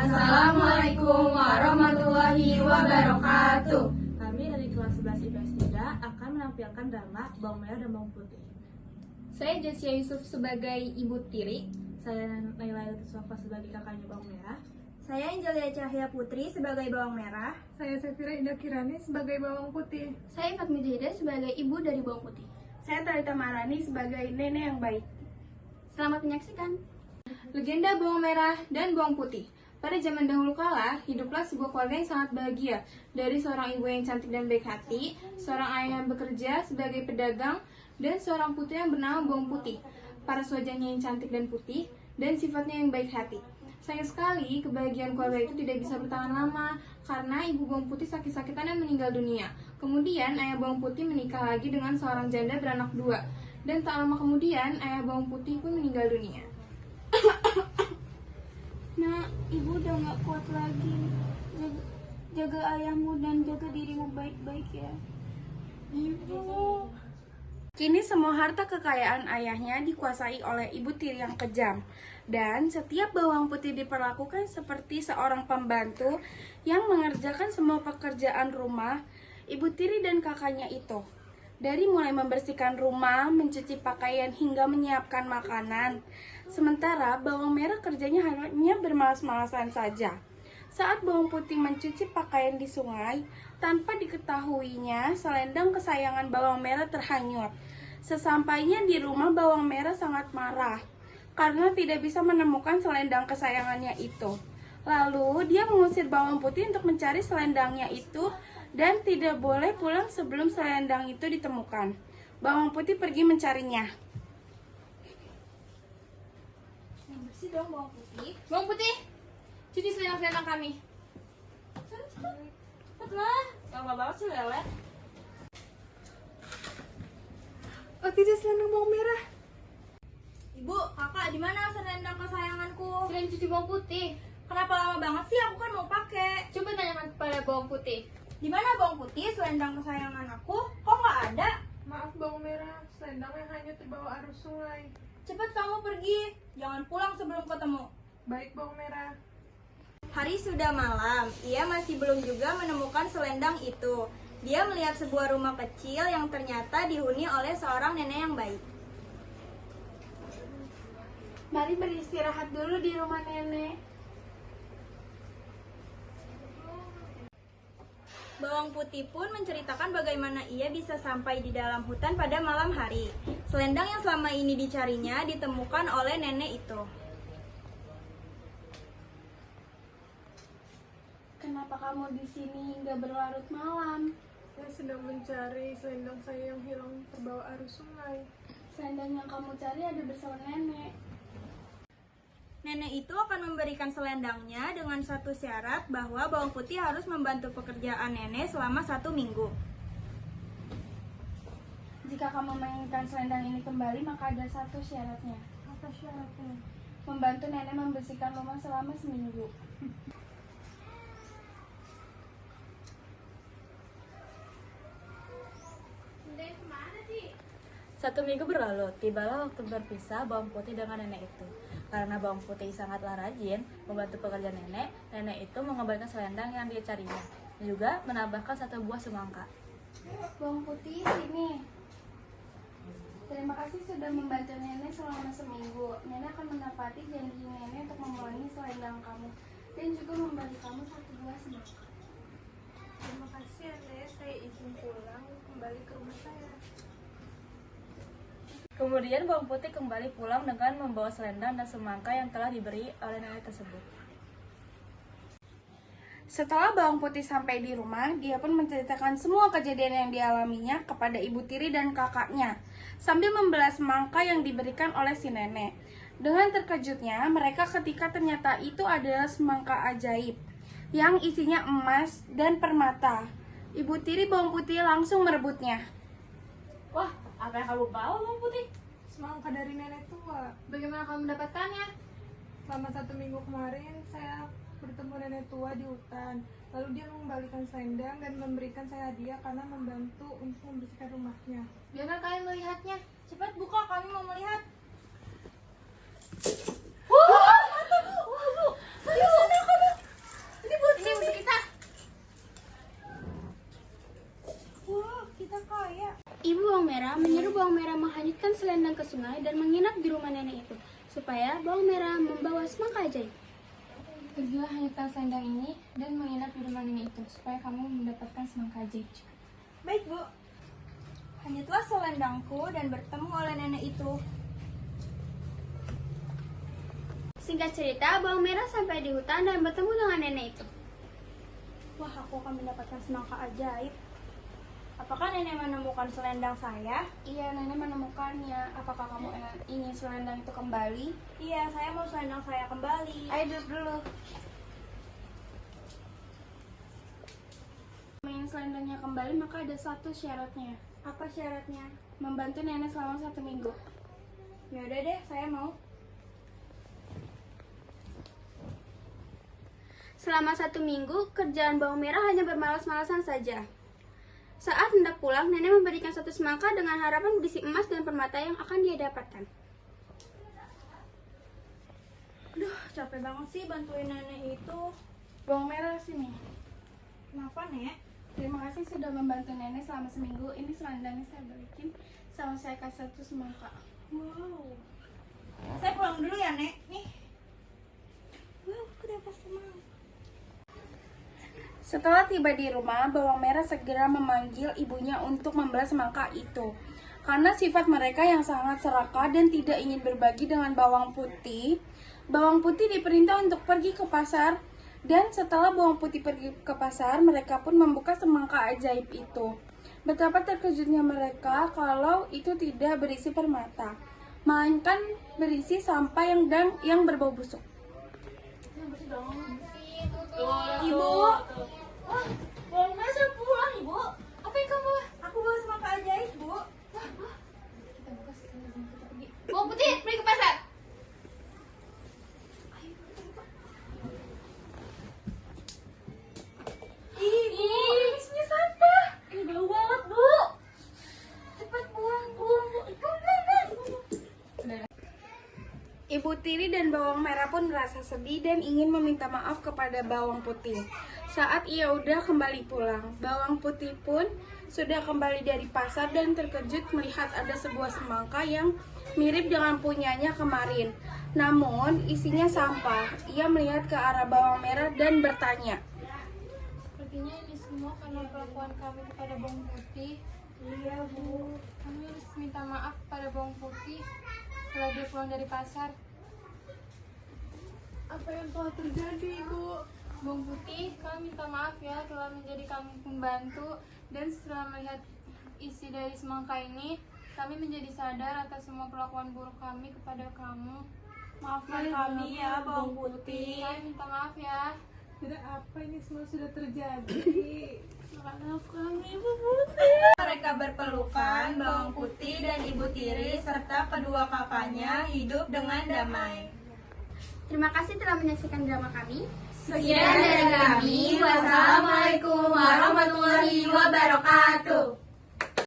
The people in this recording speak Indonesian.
Assalamualaikum warahmatullahi wabarakatuh. Kami dari kelas 11 IPS 3 akan menampilkan drama Bawang Merah dan Bawang Putih. Saya Jessia Yusuf sebagai Ibu Tiri. Saya Naila Sofa sebagai kakaknya Bawang Merah. Saya Angelia Cahya Putri sebagai bawang merah. Saya Sefira Indah Kirani sebagai bawang putih. Saya Fatmi Jahida sebagai Ibu dari Bawang Putih. Saya Talita Marani sebagai nenek yang baik. Selamat menyaksikan. Legenda bawang merah dan bawang putih. Pada zaman dahulu kala, hiduplah sebuah keluarga yang sangat bahagia. Dari seorang ibu yang cantik dan baik hati, seorang ayah yang bekerja sebagai pedagang, dan seorang putri yang bernama Bawang Putih. Paras wajahnya yang cantik dan putih, dan sifatnya yang baik hati. Sayang sekali, kebahagiaan keluarga itu tidak bisa bertahan lama, karena ibu Bawang Putih sakit-sakitan dan meninggal dunia. Kemudian, ayah Bawang Putih menikah lagi dengan seorang janda beranak dua. Dan tak lama kemudian, ayah Bawang Putih pun meninggal dunia. Nah, ibu udah gak kuat lagi. Jaga ayahmu dan jaga dirimu baik-baik ya. Ibu. Kini semua harta kekayaan ayahnya dikuasai oleh ibu tiri yang kejam. Dan setiap bawang putih diperlakukan seperti seorang pembantu yang mengerjakan semua pekerjaan rumah ibu tiri dan kakaknya itu. Dari mulai membersihkan rumah, mencuci pakaian, hingga menyiapkan makanan. Sementara bawang merah kerjanya hanya bermalas-malasan saja. Saat bawang putih mencuci pakaian di sungai, tanpa diketahuinya, selendang kesayangan bawang merah terhanyut. Sesampainya di rumah, bawang merah sangat marah karena tidak bisa menemukan selendang kesayangannya itu. Lalu dia mengusir bawang putih untuk mencari selendangnya itu dan tidak boleh pulang sebelum selendang itu ditemukan. Bawang putih pergi mencarinya. Yang bersih dong bawang putih. Bawang putih, cuci selendang-selendang kami. Cepatlah. Lama banget sih Lele. Oh tidak, selendang bawang merah. Ibu, kakak, di mana selendang kesayanganku? Sudah cuci bawang putih. Kenapa lama banget sih? Aku kan mau pakai. Coba tanyakan kepada bawang putih. Di mana bawang putih selendang kesayangan aku? Kok nggak ada? Maaf bawang merah, selendang yang hanyut terbawa arus sungai. Cepat kamu pergi. Jangan pulang sebelum ketemu. Baik bawang merah. Hari sudah malam, ia masih belum juga menemukan selendang itu. Dia melihat sebuah rumah kecil yang ternyata dihuni oleh seorang nenek yang baik. Mari beristirahat dulu di rumah nenek. Bawang putih pun menceritakan bagaimana ia bisa sampai di dalam hutan pada malam hari. Selendang yang selama ini dicarinya ditemukan oleh nenek itu. Kenapa kamu di sini hingga berlarut malam? Saya sedang mencari selendang saya yang hilang terbawa arus sungai. Selendang yang kamu cari ada bersama nenek. Nenek itu akan memberikan selendangnya dengan satu syarat bahwa bawang putih harus membantu pekerjaan nenek selama 1 minggu. Jika kamu menginginkan selendang ini kembali, maka ada satu syaratnya. Apa syaratnya? Membantu nenek membersihkan rumah selama seminggu. Satu minggu berlalu, tibalah waktu berpisah bawang putih dengan nenek itu. Karena bawang putih sangatlah rajin membantu pekerjaan nenek, nenek itu mengembalikan selendang yang dia carinya. Juga menambahkan 1 buah semangka. Bawang putih, sini. Terima kasih sudah membantu nenek selama seminggu. Nenek akan menepati janji nenek untuk mengulangi selendang kamu dan juga memberi kamu 1 buah semangka. Terima kasih ya Nek, saya izin pulang kembali ke rumah saya. Kemudian bawang putih kembali pulang dengan membawa selendang dan semangka yang telah diberi oleh nenek tersebut. Setelah bawang putih sampai di rumah, dia pun menceritakan semua kejadian yang dialaminya kepada ibu tiri dan kakaknya, sambil membelah semangka yang diberikan oleh si nenek. Dengan terkejutnya, mereka ketika ternyata itu adalah semangka ajaib, yang isinya emas dan permata. Ibu tiri bawang putih langsung merebutnya. Wah, apa yang kamu bawa bawang putih? Semangka dari nenek tua. Bagaimana kamu mendapatkannya? Selama 1 minggu kemarin saya bertemu nenek tua di hutan. Lalu dia mengembalikan selendang dan memberikan saya hadiah karena membantu untuk membersihkan rumahnya. Biarkan kalian melihatnya. Cepat buka, kami mau melihat. hanyutkan selendang ke sungai dan menginap di rumah nenek itu, supaya bawang merah membawa semangka ajaib. Pergilah hanyutkan selendang ini dan menginap di rumah nenek itu, supaya kamu mendapatkan semangka ajaib juga. Baik, Bu. Hanyutlah selendangku dan bertemu oleh nenek itu. Singkat cerita, bawang merah sampai di hutan dan bertemu dengan nenek itu. Wah, aku akan mendapatkan semangka ajaib. Apakah nenek menemukan selendang saya? Iya, nenek menemukannya. Apakah kamu ingin selendang itu kembali? Iya, saya mau selendang saya kembali. Ayo duduk dulu. Ingin selendangnya kembali, maka ada satu syaratnya. Apa syaratnya? Membantu nenek selama 1 minggu. Yaudah deh, saya mau. Selama 1 minggu, kerjaan bawang merah hanya bermalas-malasan saja. Saat hendak pulang, nenek memberikan satu semangka dengan harapan berisi emas dan permata yang akan dia dapatkan. Duh, capek banget sih bantuin nenek itu. Bawang merah sini. Kenapa, Nek? Terima kasih sudah membantu nenek selama 1 minggu. Ini selendangnya saya balikin, sama saya kasih 1 semangka. Wow. Saya pulang dulu ya, Nek. Nih. Wow, aku dapat semangka. Setelah tiba di rumah, bawang merah segera memanggil ibunya untuk membalas semangka itu. Karena sifat mereka yang sangat serakah dan tidak ingin berbagi dengan bawang putih diperintah untuk pergi ke pasar. Dan setelah bawang putih pergi ke pasar, mereka pun membuka semangka ajaib itu. Betapa terkejutnya mereka kalau itu tidak berisi permata, melainkan berisi sampah yang berbau busuk. Ibu. Wah, bawang merah sudah pulang, Ibu. Apa yang kamu? Aku bawa semangka ajaib, Bu. Kita buka selendang kita pergi. Bawang putih, pergi ke pasar. Ini isinya sampah. Ini bau banget, Bu. Cepat buang. Ibu tiri dan bawang merah pun merasa sedih dan ingin meminta maaf kepada bawang putih. Saat ia udah kembali pulang, bawang putih pun sudah kembali dari pasar dan terkejut melihat ada sebuah semangka yang mirip dengan punyanya kemarin. Namun isinya sampah. Ia melihat ke arah bawang merah dan bertanya, "Sepertinya ini semua karena perlakuan kami kepada bawang putih." Iya, Bu. Kami harus minta maaf kepada bawang putih setelah dia pulang dari pasar. Apa yang telah terjadi, Bu? Bawang putih, kami minta maaf ya telah menjadi kami pembantu, dan setelah melihat isi dari semangka ini, kami menjadi sadar atas semua perlakuan buruk kami kepada kamu. Maafkan kami ya, bawang putih. Kami minta maaf ya. Tidak, apa ini semua sudah terjadi? Maaf kami, Ibu Putih. Mereka berpelukan, bawang putih dan ibu tiri serta kedua kakaknya hidup dengan damai. Terima kasih telah menyaksikan drama kami. Sekian dari kami. Wassalamualaikum warahmatullahi wabarakatuh.